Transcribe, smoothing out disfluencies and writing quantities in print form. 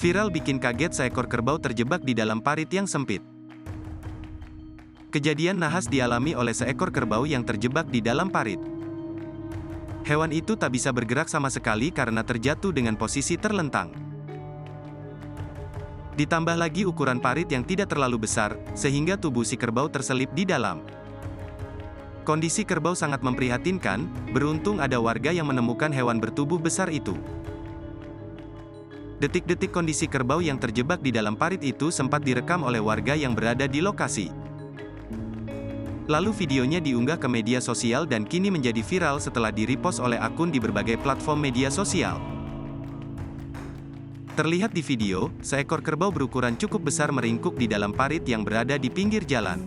Viral bikin kaget seekor kerbau terjebak di dalam parit yang sempit. Kejadian nahas dialami oleh seekor kerbau yang terjebak di dalam parit. Hewan itu tak bisa bergerak sama sekali karena terjatuh dengan posisi terlentang. Ditambah lagi ukuran parit yang tidak terlalu besar, sehingga tubuh si kerbau terselip di dalam. Kondisi kerbau sangat memprihatinkan, beruntung ada warga yang menemukan hewan bertubuh besar itu. Detik-detik kondisi kerbau yang terjebak di dalam parit itu sempat direkam oleh warga yang berada di lokasi. Lalu videonya diunggah ke media sosial dan kini menjadi viral setelah di-repost oleh akun di berbagai platform media sosial. Terlihat di video, seekor kerbau berukuran cukup besar meringkuk di dalam parit yang berada di pinggir jalan.